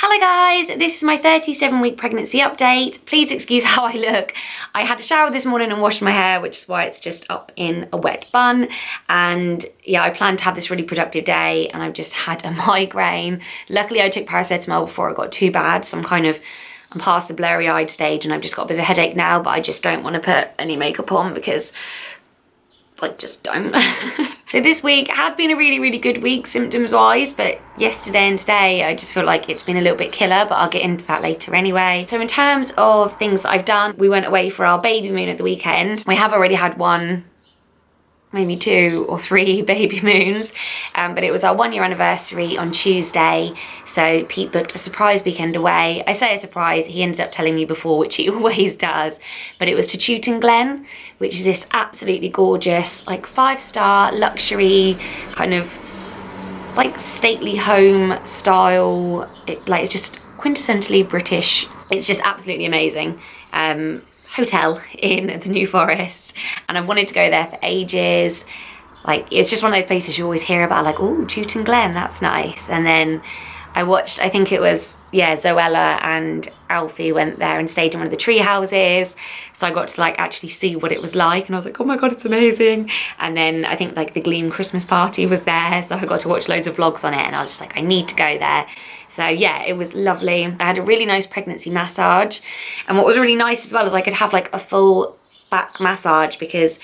Hello guys, this is my 37-week pregnancy update. Please excuse how I look. I had a shower this morning and washed my hair, which is why it's just up in a wet bun. And yeah, I planned to have this really productive day and I've just had a migraine. Luckily I took paracetamol before it got too bad, so I'm past the blurry-eyed stage and I've just got a bit of a headache now, but I just don't want to put any makeup on because I just don't. So this week had been a really good week symptoms wise, but yesterday and today I just feel like it's been a little bit killer, but I'll get into that later anyway. So in terms of things that I've done, we went away for our Babymoon at the weekend. We have already had one, maybe 2 or 3 baby moons, but it was our 1-year anniversary on Tuesday, so Pete booked a surprise weekend away. I say a surprise, he ended up telling me before, which he always does, but it was to Chewton Glen, which is this absolutely gorgeous, like 5-star luxury kind of like stately home style. It's just quintessentially British. It's just absolutely amazing. Hotel in the New Forest, and I've wanted to go there for ages. Like, it's just one of those places you always hear about, like, oh, Chewton Glen, that's nice. And then I watched, I think it was, yeah, Zoella and Alfie went there and stayed in one of the tree houses, so I got to like actually see what it was like, and I was like, oh my god, it's amazing. And then I think like the Gleam Christmas party was there, so I got to watch loads of vlogs on it, and I was just like, I need to go there. So yeah, it was lovely. I had a really nice pregnancy massage, and what was really nice as well is I could have like a full back massage because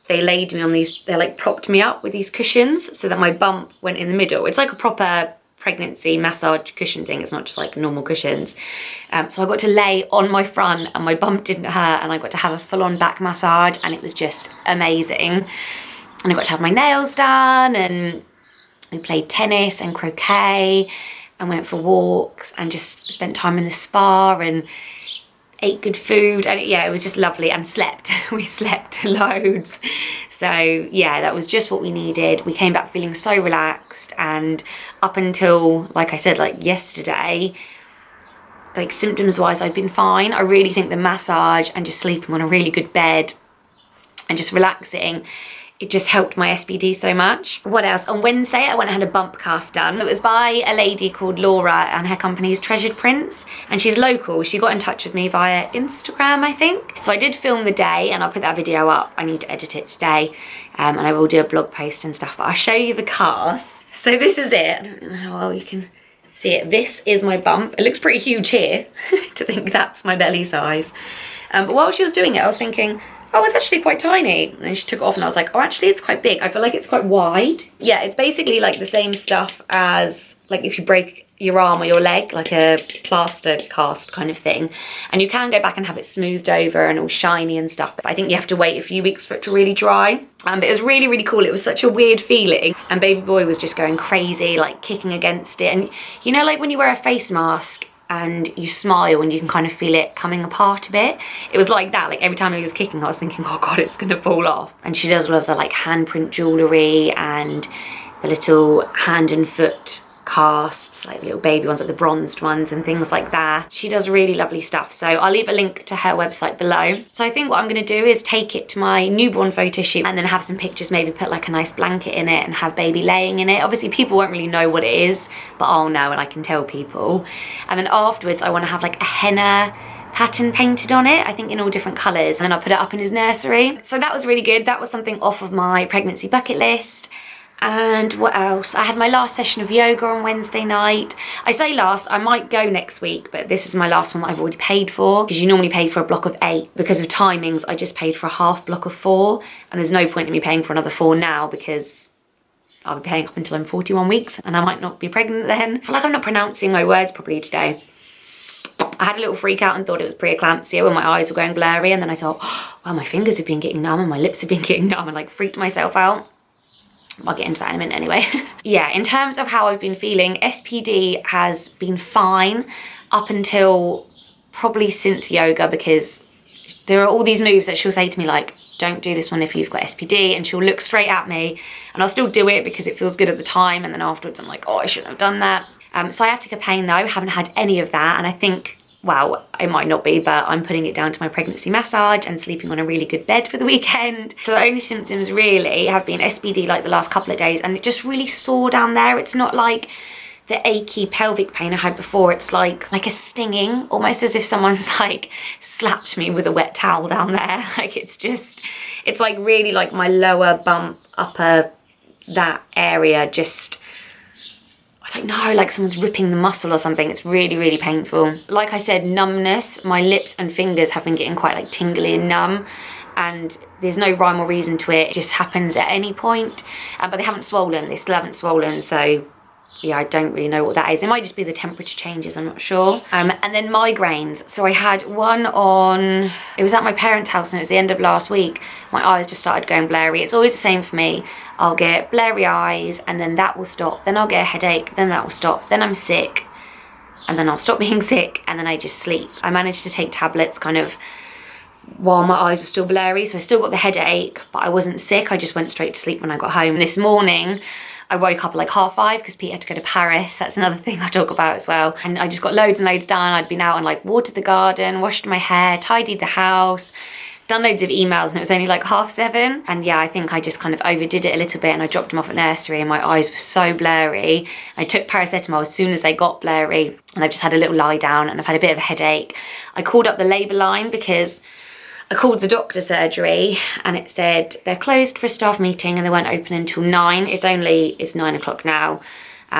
they laid me on these, they like propped me up with these cushions so that my bump went in the middle. It's like a proper pregnancy massage cushion thing, it's not just like normal cushions. So I got to lay on my front and my bump didn't hurt, and I got to have a full-on back massage, and it was just amazing. And I got to have my nails done, and we played tennis and croquet and went for walks and just spent time in the spa and ate good food, and yeah, it was just lovely, and slept. We slept loads. So yeah, that was just what we needed. We came back feeling so relaxed, and up until, like I said, like yesterday, like symptoms wise I've been fine. I really think the massage and just sleeping on a really good bed and just relaxing, it just helped my SPD so much. What else? On Wednesday, I went and had a bump cast done. It was by a lady called Laura, and her company is Treasured Prints, and she's local. She got in touch with me via Instagram, I think. So I did film the day, and I'll put that video up. I need to edit it today, and I will do a blog post and stuff, but I'll show you the cast. So this is it. I don't know how well you can see it. This is my bump. It looks pretty huge here to think that's my belly size. But while she was doing it, I was thinking, oh, it's actually quite tiny. And then she took it off and I was like, oh, actually it's quite big. I feel like it's quite wide. Yeah, it's basically like the same stuff as like if you break your arm or your leg, like a plaster cast kind of thing. And you can go back and have it smoothed over and all shiny and stuff, but I think you have to wait a few weeks for it to really dry. But it was really cool. It was such a weird feeling. And baby boy was just going crazy, like kicking against it. And you know, like when you wear a face mask and you smile and you can kind of feel it coming apart a bit. It was like that. Like every time he was kicking, I was thinking, oh god, it's gonna fall off. And she does all of the like handprint jewellery and the little hand and foot casts, like the little baby ones, like the bronzed ones and things like that. She does really lovely stuff. So I'll leave a link to her website below. So I think what I'm gonna do is take it to my newborn photo shoot and then have some pictures, maybe put like a nice blanket in it and have baby laying in it. Obviously people won't really know what it is, but I'll know and I can tell people. And then afterwards I wanna have like a henna pattern painted on it, I think in all different colours, and then I'll put it up in his nursery. So that was really good. That was something off of my pregnancy bucket list. And what else? I had my last session of yoga on Wednesday night. I say last, I might go next week, but this is my last one that I've already paid for, because you normally pay for a block of 8. Because of timings, I just paid for a half block of 4, and there's no point in me paying for another 4 now because I'll be paying up until I'm 41 weeks and I might not be pregnant then. I feel like I'm not pronouncing my words properly today. I had a little freak out and thought it was preeclampsyia when my eyes were going blurry, and then I thought, oh, wow, my fingers have been getting numb and my lips have been getting numb, and like freaked myself out. I'll get into that in a minute anyway. Yeah, in terms of how I've been feeling, SPD has been fine up until probably since yoga, because there are all these moves that she'll say to me like, don't do this one if you've got SPD, and she'll look straight at me and I'll still do it because it feels good at the time, and then afterwards I'm like, oh, I shouldn't have done that. Sciatica pain though, haven't had any of that, and I think, well, it might not be, but I'm putting it down to my pregnancy massage and sleeping on a really good bed for the weekend. So the only symptoms really have been SPD like the last couple of days, and it just really sore down there. It's not like the achy pelvic pain I had before. It's like a stinging, almost as if someone's like slapped me with a wet towel down there. Like it's like really like my lower bump, upper, that area, just, I don't know, like someone's ripping the muscle or something. It's really, really painful. Like I said, numbness, my lips and fingers have been getting quite like tingly and numb, and there's no rhyme or reason to it. It just happens at any point. But they haven't swollen, they still haven't swollen, so yeah, I don't really know what that is. It might just be the temperature changes, I'm not sure. And then migraines. So I had one on, it was at my parents' house and it was the end of last week. My eyes just started going blurry. It's always the same for me. I'll get blurry eyes and then that will stop. Then I'll get a headache, then that will stop. Then I'm sick and then I'll stop being sick and then I just sleep. I managed to take tablets kind of while my eyes were still blurry. So I still got the headache, but I wasn't sick. I just went straight to sleep when I got home. This morning, I woke up at like 5:30 because Pete had to go to Paris. That's another thing I'll talk about as well. And I just got loads and loads done. I'd been out and like watered the garden, washed my hair, tidied the house, done loads of emails, and it was only like 7:30. And yeah, I think I just kind of overdid it a little bit and I dropped him off at nursery and my eyes were so blurry. I took paracetamol as soon as they got blurry and I've just had a little lie down and I've had a bit of a headache. I called up the labour line because I called the doctor surgery and it said they're closed for a staff meeting and they won't open until 9. It's 9 o'clock now.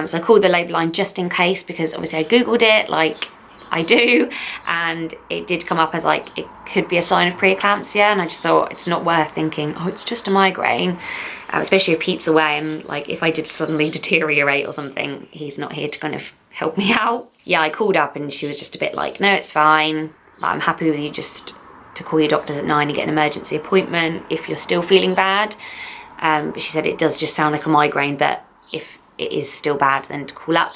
So I called the labour line just in case, because obviously I Googled it like I do, and it did come up as like it could be a sign of preeclampsia, and I just thought it's not worth thinking, oh, it's just a migraine, especially if Pete's away and like if I did suddenly deteriorate or something, he's not here to kind of help me out. Yeah, I called up and she was just a bit like, no, it's fine. I'm happy with you just to call your doctors at 9 and get an emergency appointment if you're still feeling bad. But she said it does just sound like a migraine, but if it is still bad, then to call up.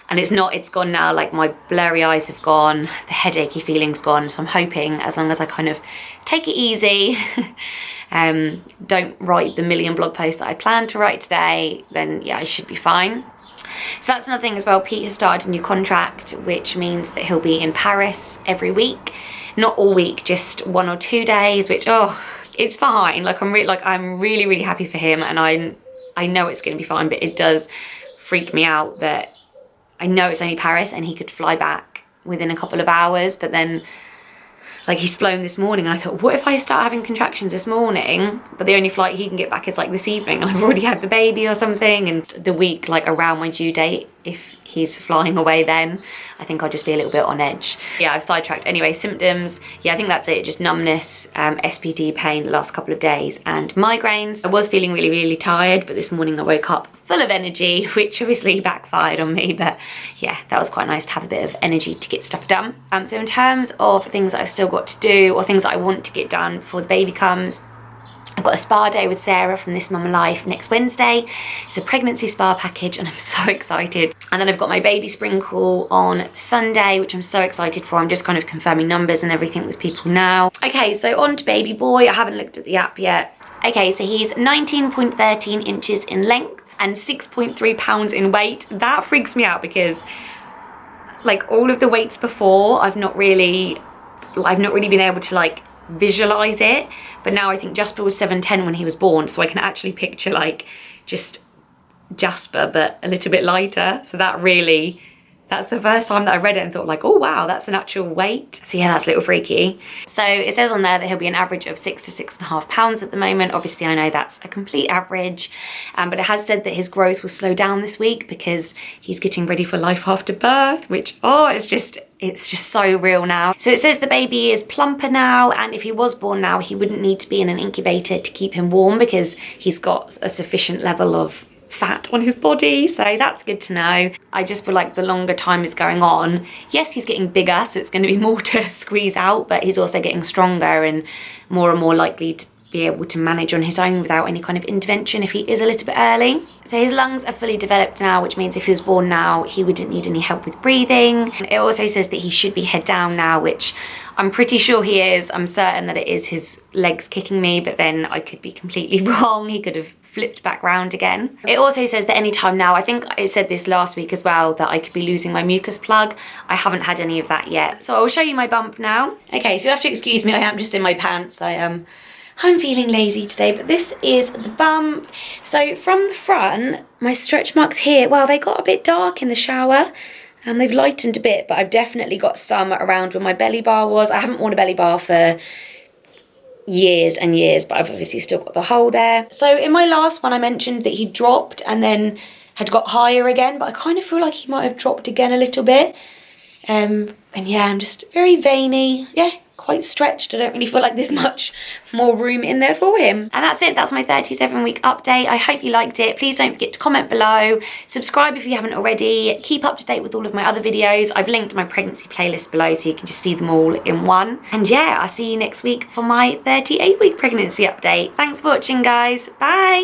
And it's not, it's gone now, like my blurry eyes have gone, the headachy feeling's gone. So I'm hoping as long as I kind of take it easy, don't write the million blog posts that I planned to write today, then yeah, I should be fine. So that's another thing as well. Pete has started a new contract, which means that he'll be in Paris every week. Not all week, just 1 or 2 days, which, oh, it's fine. Like I'm really, really happy for him, and I know it's going to be fine, but it does freak me out that I know it's only Paris and he could fly back within a couple of hours, but then like he's flown this morning and I thought, what if I start having contractions this morning, but the only flight he can get back is like this evening and I've already had the baby or something, and the week like around my due date, if he's flying away then, I think I'll just be a little bit on edge. Yeah, I've sidetracked. Anyway, symptoms, yeah, I think that's it. Just numbness, SPD pain the last couple of days, and migraines. I was feeling really, really tired, but this morning I woke up full of energy, which obviously backfired on me, but yeah, that was quite nice to have a bit of energy to get stuff done. So in terms of things that I've still got to do, or things that I want to get done before the baby comes, I've got a spa day with Sarah from This Mum Life next Wednesday. It's a pregnancy spa package and I'm so excited. And then I've got my baby sprinkle on Sunday, which I'm so excited for. I'm just kind of confirming numbers and everything with people now. Okay, so on to baby boy. I haven't looked at the app yet. Okay, so he's 19.13 inches in length and 6.3 pounds in weight. That freaks me out because like all of the weights before, I've not really been able to like visualize it, but now I think Jasper was 7'10" when he was born, so I can actually picture like just Jasper but a little bit lighter. So that's the first time that I read it and thought like, oh wow, that's an actual weight. So yeah, that's a little freaky. So it says on there that he'll be an average of 6 to 6.5 pounds at the moment. Obviously I know that's a complete average, but it has said that his growth will slow down this week because he's getting ready for life after birth, which, oh, it's just so real now. So it says the baby is plumper now, and if he was born now, he wouldn't need to be in an incubator to keep him warm because he's got a sufficient level of fat on his body, so that's good to know. I just feel like the longer time is going on, yes, he's getting bigger, so it's going to be more to squeeze out, but he's also getting stronger and more likely to be able to manage on his own without any kind of intervention if he is a little bit early. So his lungs are fully developed now, which means if he was born now, he wouldn't need any help with breathing. And it also says that he should be head down now, which I'm pretty sure he is. I'm certain that it is his legs kicking me, but then I could be completely wrong. He could have flipped back round again. It also says that any time now, I think it said this last week as well, that I could be losing my mucus plug. I haven't had any of that yet. So I'll show you my bump now. Okay, so you have to excuse me, I am just in my pants. I'm feeling lazy today, but this is the bump. So from the front, my stretch marks here, well, they got a bit dark in the shower and they've lightened a bit, but I've definitely got some around where my belly bar was. I haven't worn a belly bar for years and years, but I've obviously still got the hole there. So in my last one, I mentioned that he dropped and then had got higher again, but I kind of feel like he might have dropped again a little bit. And yeah, I'm just very veiny. Yeah, quite stretched. I don't really feel like there's much more room in there for him. And that's it. That's my 37-week update. I hope you liked it. Please don't forget to comment below. Subscribe if you haven't already. Keep up to date with all of my other videos. I've linked my pregnancy playlist below so you can just see them all in one. And yeah, I'll see you next week for my 38-week pregnancy update. Thanks for watching, guys. Bye.